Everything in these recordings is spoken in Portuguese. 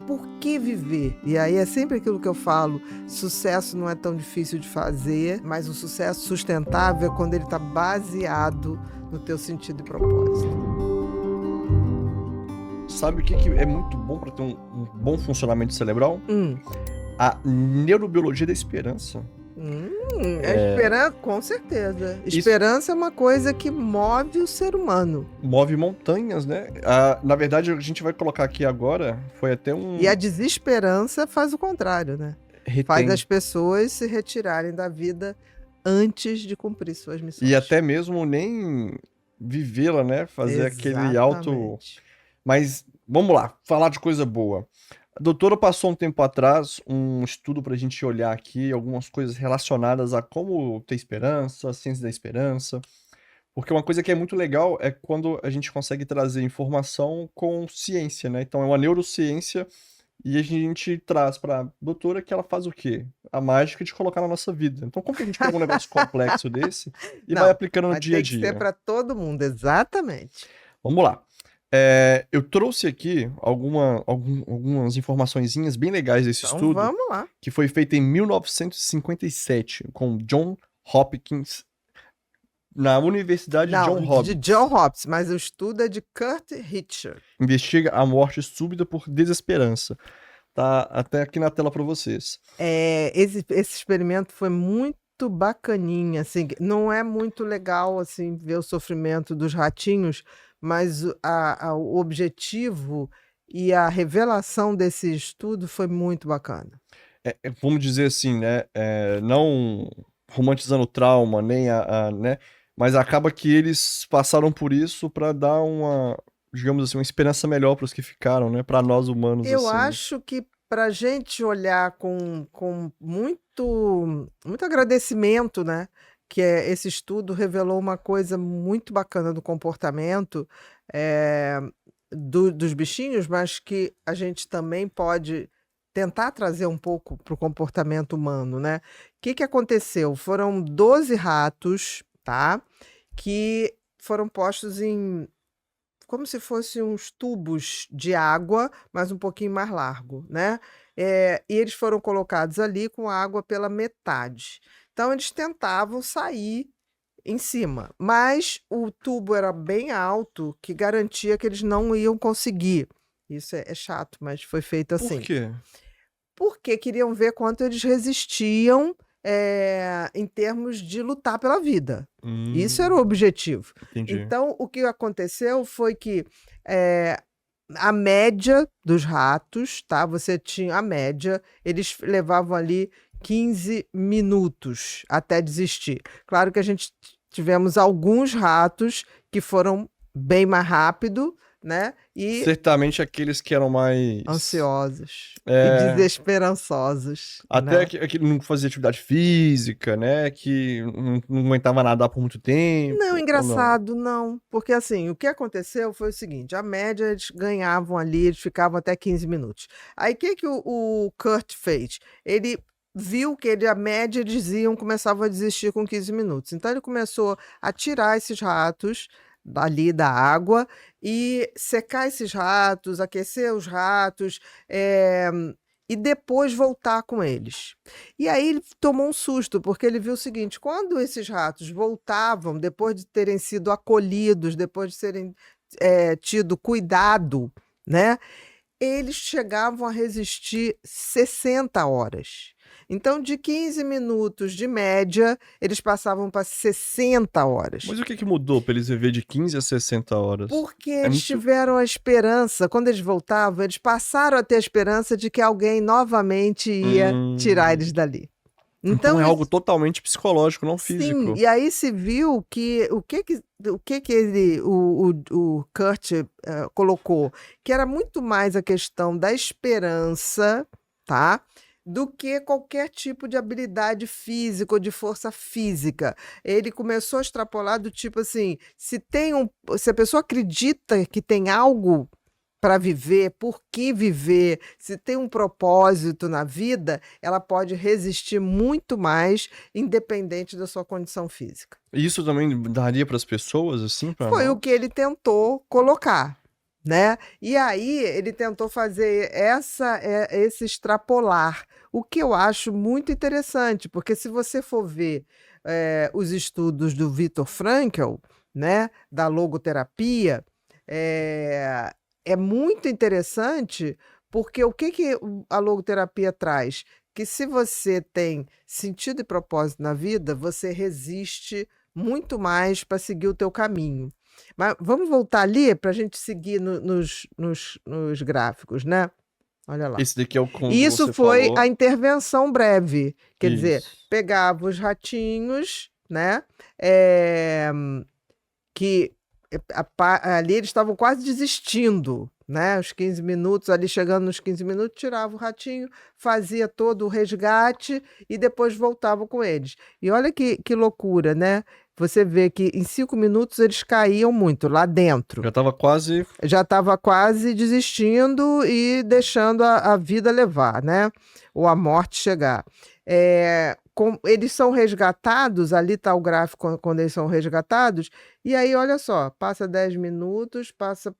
por que viver? E aí é sempre aquilo que eu falo, sucesso não é tão difícil de fazer, mas um sucesso sustentável é quando ele está baseado no teu sentido e propósito. Sabe o que é muito bom para ter um bom funcionamento cerebral? A neurobiologia da esperança. Esperança, com certeza. Esperança é uma coisa que move o ser humano. Move montanhas, né? Na verdade, a gente vai colocar aqui agora, foi até E a desesperança faz o contrário, né? Faz as pessoas se retirarem da vida antes de cumprir suas missões. E até mesmo nem vivê-la, né? Fazer aquele auto... Mas, vamos lá, falar de coisa boa. A doutora passou um tempo atrás um estudo para a gente olhar aqui, algumas coisas relacionadas a como ter esperança, a ciência da esperança. Porque uma coisa que é muito legal é quando a gente consegue trazer informação com ciência, né? Então é uma neurociência e a gente traz para a doutora que ela faz o quê? A mágica de colocar na nossa vida. Então como que a gente pega um negócio complexo desse e vai aplicando no dia a dia? Tem que ser para todo mundo, exatamente. Vamos lá. Eu trouxe aqui algumas informaçõezinhas bem legais desse estudo. Vamos lá. Que foi feito em 1957 com John Hopkins na Universidade de John Hopkins, mas o estudo é de Kurt Hitcher. Investiga a morte súbita por desesperança. Tá até aqui na tela para vocês. Esse experimento foi muito bacaninha, assim, não é muito legal assim ver o sofrimento dos ratinhos, mas o objetivo e a revelação desse estudo foi muito bacana. Vamos dizer assim, né? Não romantizando o trauma, nem né? Mas acaba que eles passaram por isso para dar uma, digamos assim, uma esperança melhor para os que ficaram, né? Para nós humanos. Eu acho que para a gente olhar com muito agradecimento, né? Que esse estudo revelou uma coisa muito bacana do comportamento dos bichinhos, mas que a gente também pode tentar trazer um pouco para o comportamento humano, né? O que aconteceu? Foram 12 ratos, tá? Que foram postos em como se fossem uns tubos de água, mas um pouquinho mais largo, né? E eles foram colocados ali com a água pela metade. Então, eles tentavam sair em cima, mas o tubo era bem alto, que garantia que eles não iam conseguir. Isso é chato, mas foi feito assim. Por quê? Porque queriam ver quanto eles resistiam em termos de lutar pela vida. Isso era o objetivo. Entendi. Então, o que aconteceu foi que a média dos ratos, tá? Você tinha a média, eles levavam ali 15 minutos até desistir. Claro que a gente tivemos alguns ratos que foram bem mais rápido, né? E certamente aqueles que eram mais ansiosos e desesperançosos. Até né? que não fazia atividade física, né? Que não aguentava nadar por muito tempo. Não, engraçado, não. Porque assim, o que aconteceu foi o seguinte: a média eles ganhavam ali, eles ficavam até 15 minutos. Aí o que o Kurt fez? Ele viu que a média começavam a desistir com 15 minutos. Então ele começou a tirar esses ratos dali da água e secar esses ratos, aquecer os ratos e depois voltar com eles. E aí ele tomou um susto, porque ele viu o seguinte: quando esses ratos voltavam, depois de terem sido acolhidos, depois de serem tido cuidado, né, eles chegavam a resistir 60 horas. Então, de 15 minutos de média, eles passavam para 60 horas. Mas o que mudou para eles viver de 15 a 60 horas? Porque eles tiveram a esperança, quando eles voltavam, eles passaram a ter a esperança de que alguém novamente ia tirar eles dali. Então é algo totalmente psicológico, não físico. Sim, e aí se viu que o Kurt colocou, que era muito mais a questão da esperança, tá? Do que qualquer tipo de habilidade física ou de força física. Ele começou a extrapolar do tipo assim, se a pessoa acredita que tem algo para viver, por que viver, se tem um propósito na vida, ela pode resistir muito mais, independente da sua condição física. Isso também daria para as pessoas, assim? Foi o que ele tentou colocar. né? E aí ele tentou fazer esse extrapolar, o que eu acho muito interessante, porque se você for ver os estudos do Viktor Frankl, né, da logoterapia, é, é muito interessante, porque o que a logoterapia traz? Que se você tem sentido e propósito na vida, você resiste muito mais para seguir o teu caminho. Mas vamos voltar ali para a gente seguir nos gráficos, né? Olha lá. Esse daqui é o E quando isso você foi a falou. intervenção breve. Quer dizer, Isso. pegava os ratinhos, né? eh, que ali eles estavam quase desistindo, né? Os 15 minutos, ali chegando nos 15 minutos, tirava o ratinho, fazia todo o resgate e depois voltava com eles. E olha que loucura, né? Você vê que em 5 minutos eles caíam muito lá dentro. Já tava quase. Já estava quase desistindo e deixando a vida levar, né? Ou a morte chegar. Eles são resgatados, ali está o gráfico quando eles são resgatados, e aí, olha só, passa 10 minutos, passa,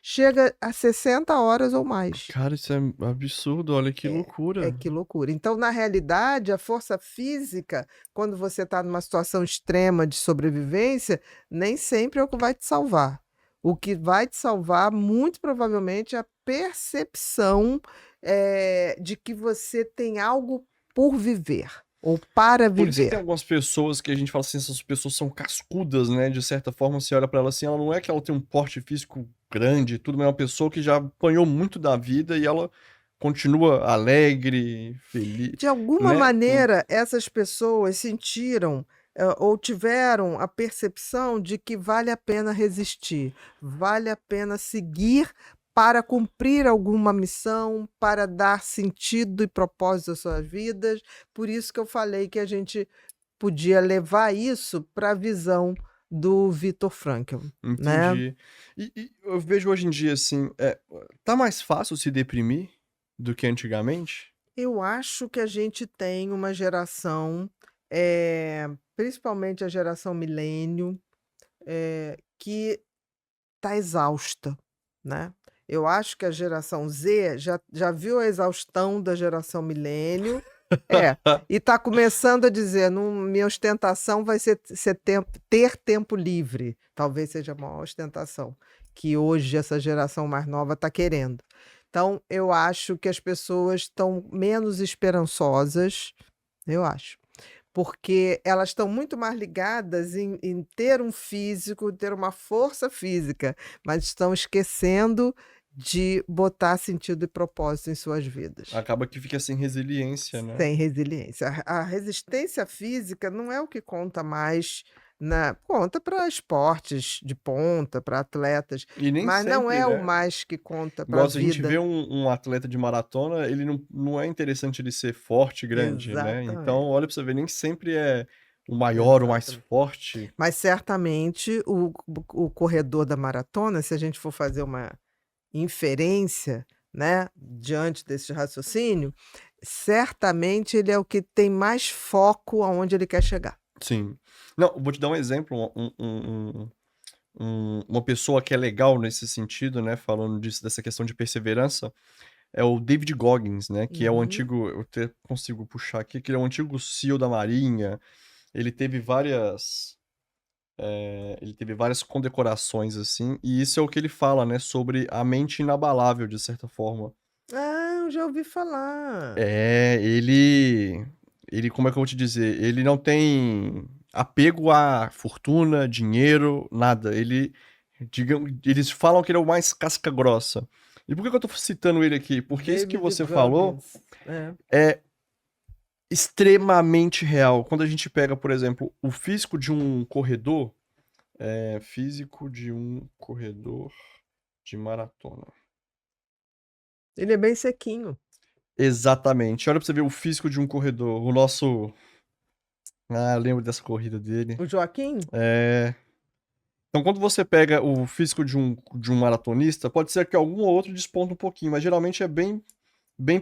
chega a 60 horas ou mais. Cara, isso é absurdo, olha que loucura. Que loucura. Então, na realidade, a força física, quando você está numa situação extrema de sobrevivência, nem sempre é o que vai te salvar. O que vai te salvar, muito provavelmente, é a percepção de que você tem algo por viver ou para Por isso que tem viver. algumas pessoas que a gente fala assim, essas pessoas são cascudas, né? De certa forma, você olha pra ela assim, ela não é que ela tem um porte físico grande e tudo, mas é uma pessoa que já apanhou muito da vida e ela continua alegre, feliz, De alguma né? maneira, essas pessoas sentiram ou tiveram a percepção de que vale a pena resistir, vale a pena seguir para cumprir alguma missão, para dar sentido e propósito às suas vidas. Por isso que eu falei que a gente podia levar isso para a visão do Viktor Frankl, né? Entendi. E eu vejo hoje em dia assim, tá mais fácil se deprimir do que antigamente? Eu acho que a gente tem uma geração, principalmente a geração milênio, que está exausta, né? Eu acho que a geração Z já viu a exaustão da geração milênio, e está começando a dizer, minha ostentação vai ser ter tempo livre, talvez seja a maior ostentação que hoje essa geração mais nova está querendo. Então, eu acho que as pessoas estão menos esperançosas, eu acho, porque elas estão muito mais ligadas em ter um físico, ter uma força física, mas estão esquecendo de botar sentido e propósito em suas vidas. Acaba que fica sem resiliência, né? Sem resiliência. A resistência física não é o que conta mais, conta para esportes de ponta, para atletas, E nem mas não sempre, é o né? mais que conta para a Igual se a gente vê vida. um atleta de maratona, ele não é interessante ele ser forte, grande, né? Então, Exatamente. olha pra você ver, nem sempre é o maior, o mais Exatamente. forte. Mas certamente o corredor da maratona, se a gente for fazer uma inferência, né, diante desse raciocínio, certamente ele é o que tem mais foco aonde ele quer chegar. Sim. Não, vou te dar um exemplo, uma pessoa que é legal nesse sentido, né, falando disso, dessa questão de perseverança, é o David Goggins, né, que é o antigo, eu até consigo puxar aqui, que ele é o antigo CEO da Marinha, ele teve várias condecorações, assim, e isso é o que ele fala, né, sobre a mente inabalável, de certa forma. Ah, eu já ouvi falar. Ele, como é que eu vou te dizer? Ele não tem apego à fortuna, dinheiro, nada. Eles falam que ele é o mais casca grossa. E por que eu tô citando ele aqui? Porque isso que David você falou Goggins. é extremamente real. Quando a gente pega, por exemplo, o físico de um corredor, físico de um corredor de maratona. Ele é bem sequinho. Exatamente. Olha pra você ver o físico de um corredor. O nosso. Ah, eu lembro dessa corrida dele. O Joaquim? Então, quando você pega o físico de um maratonista, pode ser que algum ou outro desponta um pouquinho, mas geralmente é bem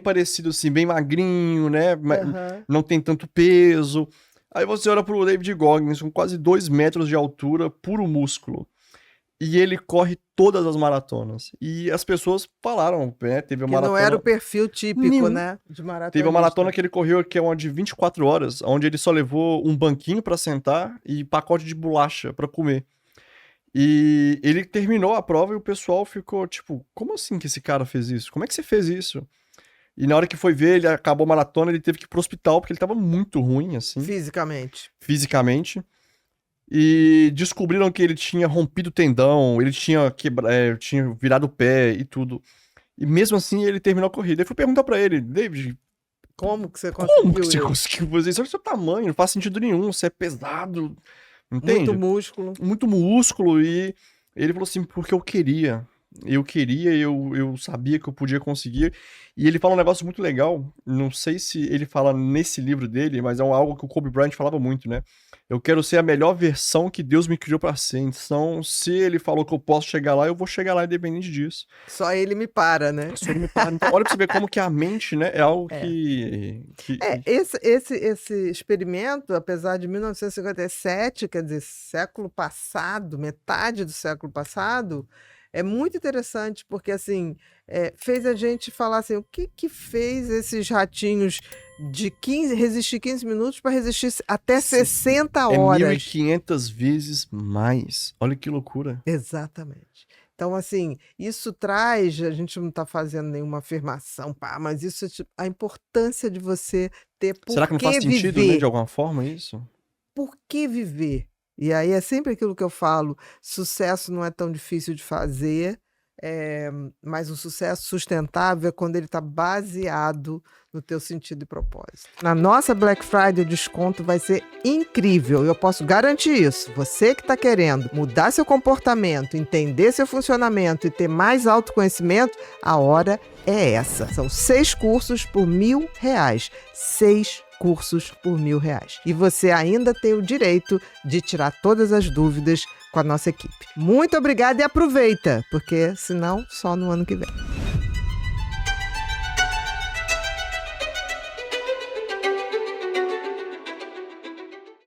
parecido, assim, bem magrinho, né? Aham. Não tem tanto peso. Aí você olha pro David Goggins, com quase 2 metros de altura, puro músculo. e ele corre todas as maratonas. E as pessoas falaram, né? Teve uma maratona... não era o perfil típico, né? De maratonista. Teve uma maratona que ele correu, que é uma de 24 horas, onde ele só levou um banquinho pra sentar e pacote de bolacha pra comer. E ele terminou a prova e o pessoal ficou tipo, como assim que esse cara fez isso? Como é que você fez isso? E na hora que foi ver, ele acabou a maratona, ele teve que ir pro hospital, porque ele tava muito ruim, assim. Fisicamente. E descobriram que ele tinha rompido o tendão, ele tinha tinha virado o pé e tudo. E mesmo assim, ele terminou a corrida. Eu fui perguntar pra ele, David... Como que você conseguiu fazer isso? Olha o seu tamanho, não faz sentido nenhum, você é pesado... Entende? Muito músculo. E ele falou assim, porque eu queria, eu sabia que eu podia conseguir. E ele fala um negócio muito legal, não sei se ele fala nesse livro dele, mas é algo que o Kobe Bryant falava muito, né? Eu quero ser a melhor versão que Deus me criou pra ser. Então, se ele falou que eu posso chegar lá, eu vou chegar lá independente disso. Só ele me para, né? Só ele me para. Então, olha pra você ver como que a mente, né, é algo que... Esse experimento, apesar de 1957, quer dizer, século passado, metade do século passado, é muito interessante, porque assim, fez a gente falar assim, o que fez esses ratinhos de resistir 15 minutos para resistir até 60 horas? 1.500 vezes mais. Olha que loucura. Exatamente. Então, assim, isso traz, a gente não está fazendo nenhuma afirmação, mas isso é a importância de você ter por que viver. Será que não faz sentido, né, de alguma forma, isso? Por que viver? E aí é sempre aquilo que eu falo, sucesso não é tão difícil de fazer, mas um sucesso sustentável é quando ele está baseado no teu sentido e propósito. Na nossa Black Friday, o desconto vai ser incrível, eu posso garantir isso. Você que está querendo mudar seu comportamento, entender seu funcionamento e ter mais autoconhecimento, a hora é essa. São 6 cursos por R$1.000. 6 cursos por R$1.000. E você ainda tem o direito de tirar todas as dúvidas com a nossa equipe. Muito obrigada e aproveita, porque senão só no ano que vem.